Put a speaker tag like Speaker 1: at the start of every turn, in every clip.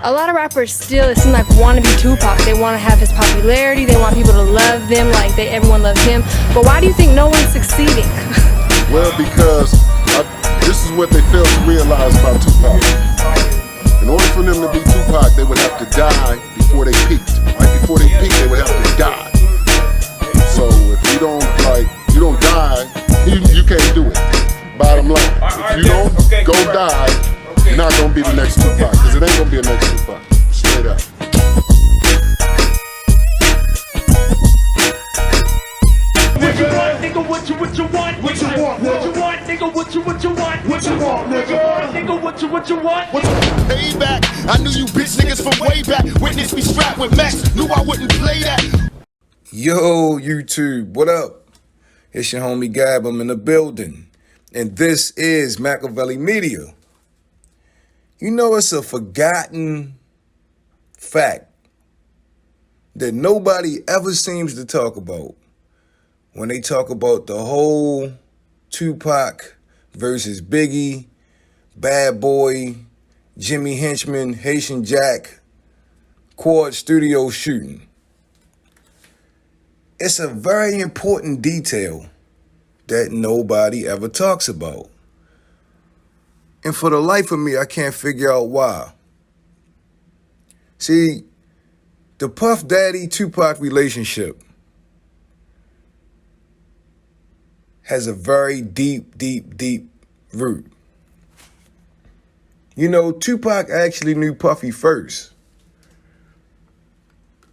Speaker 1: A lot of rappers still, it seems like, want to be Tupac. They want to have his popularity. They want people to love them like everyone loves him. But why do you think no one's succeeding?
Speaker 2: Well, because this is what they fail to realize about Tupac. In order for them to be Tupac, they would have to die before they peaked. Right before they peaked, they would have to die. So if you don't die, you can't do it. Bottom line, if you don't go die, you're not gonna be the next Tupac, because it ain't gonna be the next Tupac. Straight up.
Speaker 3: What you want, nigga? What you want? What you want, nigga? What you want, nigga? What you want?
Speaker 4: Payback. I knew you bitch niggas from way back. Witness me strapped with Max. Knew I wouldn't play that.
Speaker 5: Yo, YouTube, what up? It's your homie Gab. I'm in the building. And this is MAKAVELI Media. You know, it's a forgotten fact that nobody ever seems to talk about when they talk about the whole Tupac versus Biggie, Bad Boy, Jimmy Henchman, Haitian Jack, Quad Studio shooting. It's a very important detail that nobody ever talks about. And for the life of me, I can't figure out why. See, the Puff Daddy Tupac relationship has a very deep root. You know, Tupac actually knew Puffy first.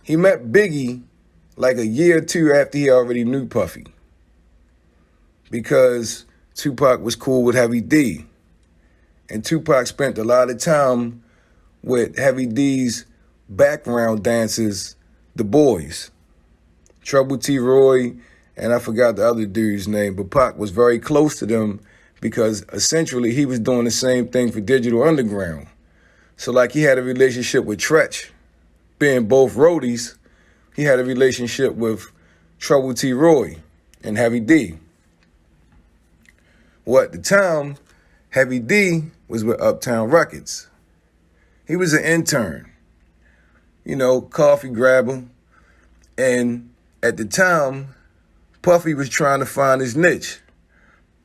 Speaker 5: He met Biggie like a year or two after he already knew Puffy, because Tupac was cool with Heavy D. And Tupac spent a lot of time with Heavy D's background dancers, the boys. Trouble T. Roy, and I forgot the other dude's name, but Pac was very close to them because essentially he was doing the same thing for Digital Underground. So like he had a relationship with Tretch, being both roadies. He had a relationship with Trouble T. Roy and Heavy D. Well, at the time, Heavy D was with Uptown Records. He was an intern, you know, coffee grabber. And at the time, Puffy was trying to find his niche.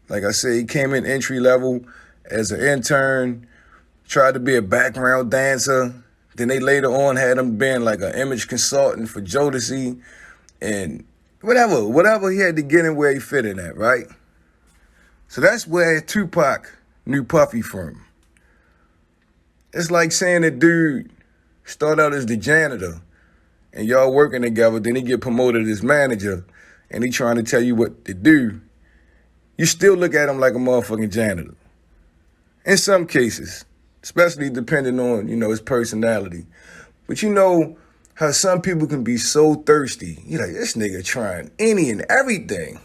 Speaker 5: Like I said, he came in entry level as an intern, tried to be a background dancer. Then they later on had him being like an image consultant for Jodeci and whatever he had to get in where he fit in at, right? So that's where Tupac knew Puffy from. It's like saying a dude start out as the janitor and y'all working together, then he get promoted as manager and he trying to tell you what to do. You still look at him like a motherfucking janitor. In some cases. Especially depending on, you know, his personality. But you know how some people can be so thirsty. You're like, this nigga trying any and everything.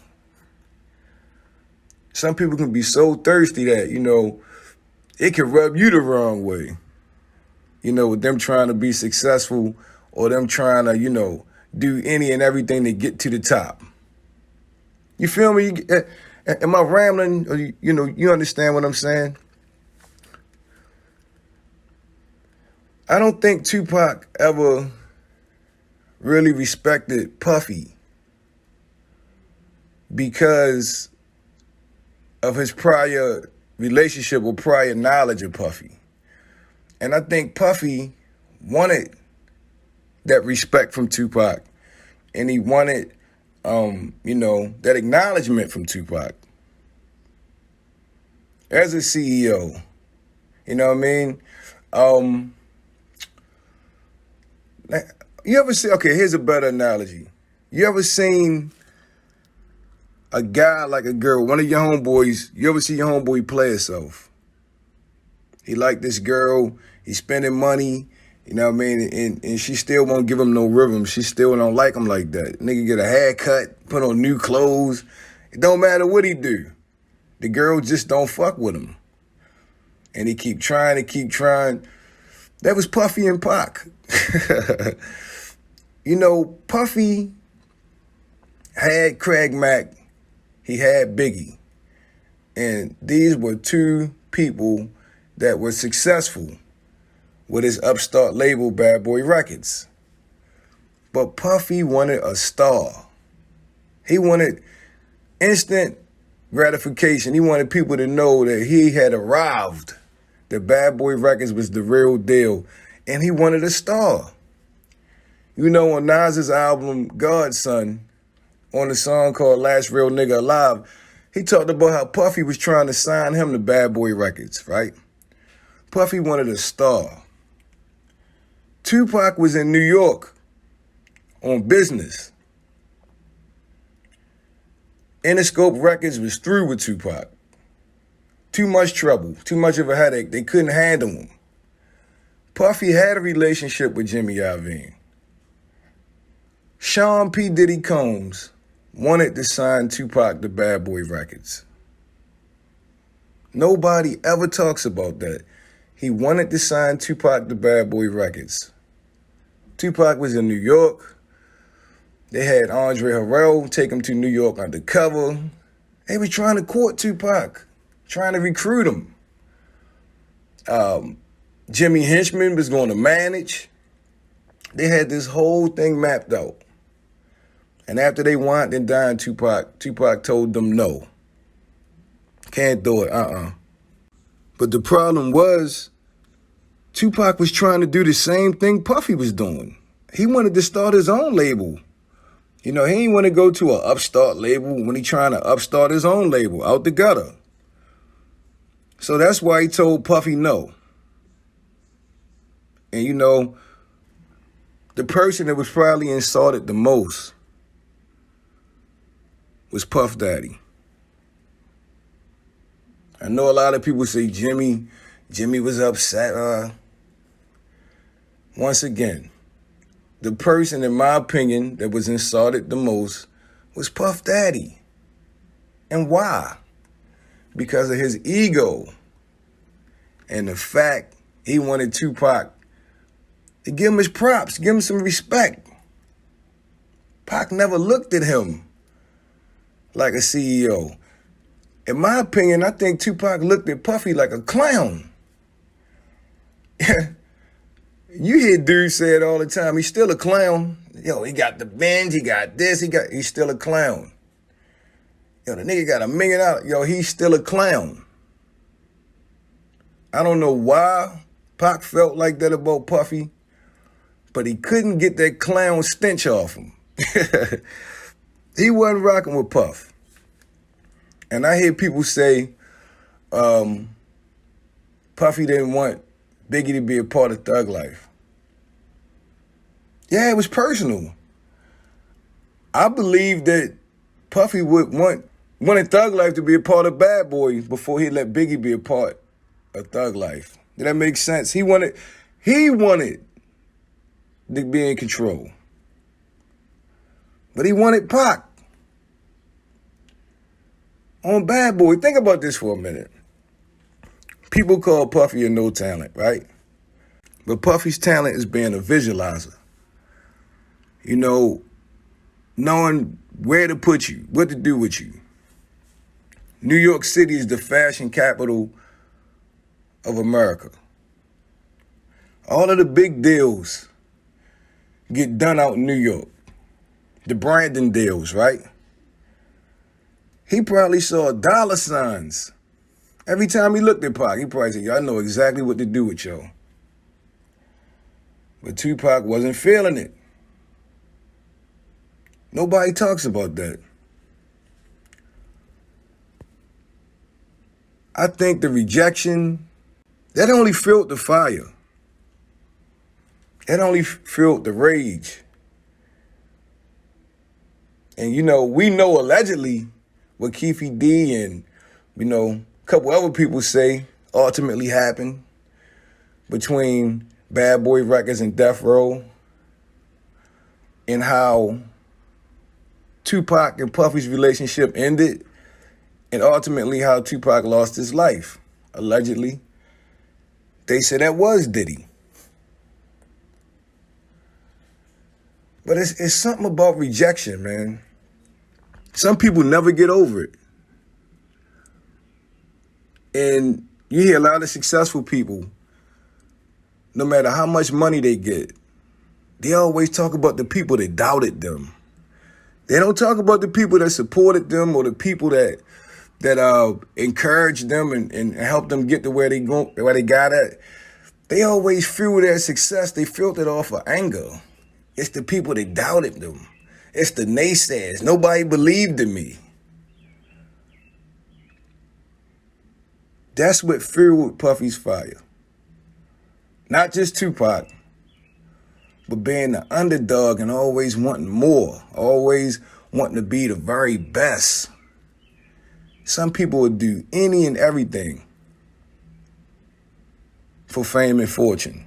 Speaker 5: Some people can be so thirsty that, you know, it can rub you the wrong way. You know, with them trying to be successful or them trying to, you know, do any and everything to get to the top. You feel me? Am I rambling? Or, you know, you understand what I'm saying? I don't think Tupac ever really respected Puffy because of his prior relationship or prior knowledge of Puffy. And I think Puffy wanted that respect from Tupac, and he wanted, you know, that acknowledgement from Tupac. As a CEO, you know what I mean? You ever see, okay, here's a better analogy. You ever seen a guy like a girl, one of your homeboys, you ever see your homeboy play himself? He like this girl, he's spending money, you know what I mean? And she still won't give him no rhythm. She still don't like him like that. Nigga get a haircut, put on new clothes. It don't matter what he do. The girl just don't fuck with him. And he keep trying to keep trying. That was Puffy and Pac. You know, Puffy had Craig Mack, he had Biggie. And these were two people that were successful with his upstart label, Bad Boy Records. But Puffy wanted a star. He wanted instant gratification. He wanted people to know that he had arrived, that Bad Boy Records was the real deal, and he wanted a star. You know, on Nas's album, Godson, on the song called Last Real Nigga Alive, he talked about how Puffy was trying to sign him to Bad Boy Records, right? Puffy wanted a star. Tupac was in New York on business. Interscope Records was through with Tupac. Too much trouble, too much of a headache. They couldn't handle him. Puffy had a relationship with Jimmy Iovine. Sean P. Diddy Combs wanted to sign Tupac to Bad Boy Records. Nobody ever talks about that. He wanted to sign Tupac to Bad Boy Records. Tupac was in New York. They had Andre Harrell take him to New York undercover. They were trying to court Tupac, trying to recruit him. Jimmy Henchman was going to manage. They had this whole thing mapped out. And after they wined and dined Tupac told them no. Can't do it, But the problem was, Tupac was trying to do the same thing Puffy was doing. He wanted to start his own label. You know, he didn't want to go to an upstart label when he trying to upstart his own label out the gutter. So that's why he told Puffy no. And you know, the person that was probably insulted the most was Puff Daddy. I know a lot of people say Jimmy was upset. Once again, the person, in my opinion, that was insulted the most was Puff Daddy. And why? Because of his ego and the fact he wanted Tupac to give him his props, give him some respect. Pac never looked at him like a CEO. In my opinion, I think Tupac looked at Puffy like a clown. You hear dudes say it all the time. He's still a clown. Yo, he got the Benz, he got this, he's still a clown. Yo, the nigga got $1 million. Yo, he's still a clown. I don't know why Pac felt like that about Puffy, but he couldn't get that clown stench off him. He wasn't rocking with Puff. And I hear people say Puffy didn't want Biggie to be a part of Thug Life. Yeah, it was personal. I believe that Puffy wanted Thug Life to be a part of Bad Boy before he let Biggie be a part of Thug Life. Did that make sense? He wanted to be in control. But he wanted Pac on Bad Boy. Think about this for a minute. People call Puffy a no talent, right? But Puffy's talent is being a visualizer. You know, knowing where to put you, what to do with you. New York City is the fashion capital of America. All of the big deals get done out in New York. The branding deals, right? He probably saw dollar signs. Every time he looked at Pac, he probably said, y'all know exactly what to do with y'all. But Tupac wasn't feeling it. Nobody talks about that. I think the rejection, that only fueled the fire. That only fueled the rage. And, you know, we know allegedly what Keefy D and, you know, a couple other people say ultimately happened between Bad Boy Records and Death Row, and how Tupac and Puffy's relationship ended, and ultimately how Tupac lost his life, allegedly. They said that was Diddy. But it's something about rejection, man. Some people never get over it. And you hear a lot of successful people no matter how much money they get, they always talk about the people that doubted them. They don't talk about the people that supported them or the people that encouraged them and helped them get to where they got at. They always fuel their success. They filtered off of anger. It's the people that doubted them. It's the naysayers. Nobody believed in me. That's what fueled Puffy's fire. Not just Tupac, but being the underdog and always wanting more, always wanting to be the very best. Some people would do any and everything for fame and fortune.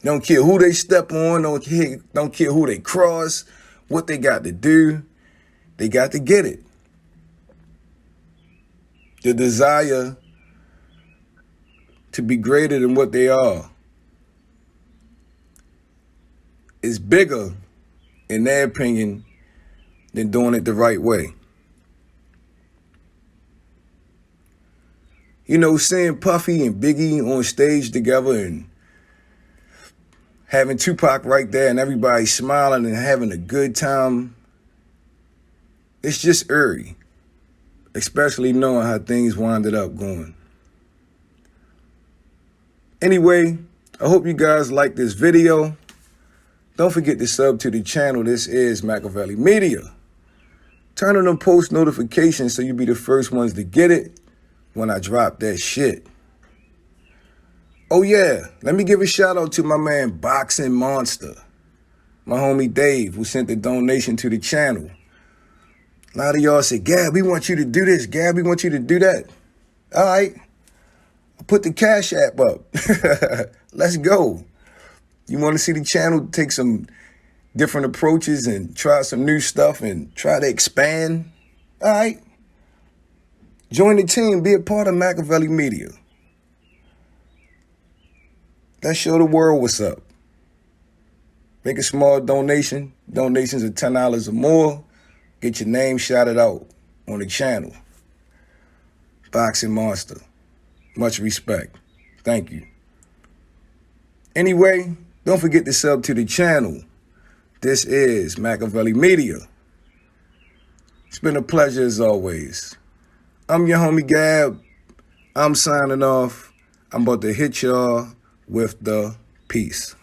Speaker 5: Don't care who they step on, don't care who they cross, what they got to do, they got to get it. The desire to be greater than what they are is bigger, in their opinion, than doing it the right way. You know, seeing Puffy and Biggie on stage together and having Tupac right there and everybody smiling and having a good time, it's just eerie, especially knowing how things winded up going. Anyway, I hope you guys like this video. Don't forget to sub to the channel. This is Makaveli Media. Turn on them post notifications so you'll be the first ones to get it when I drop that shit. Oh yeah, let me give a shout out to my man Boxing Monster, my homie Dave, who sent the donation to the channel. A lot of y'all said, Gab, we want you to do this. Gab, we want you to do that. All right, I'll put the Cash App up. Let's go. You want to see the channel take some different approaches and try some new stuff and try to expand? All right. Join the team. Be a part of Makaveli Media. Let's show the world what's up. Make a small donation. Donations of $10 or more. Get your name shouted out on the channel. Boxing Monster. Much respect. Thank you. Anyway, don't forget to sub to the channel. This is Makaveli Media. It's been a pleasure as always. I'm your homie Gab. I'm signing off. I'm about to hit y'all with the peace.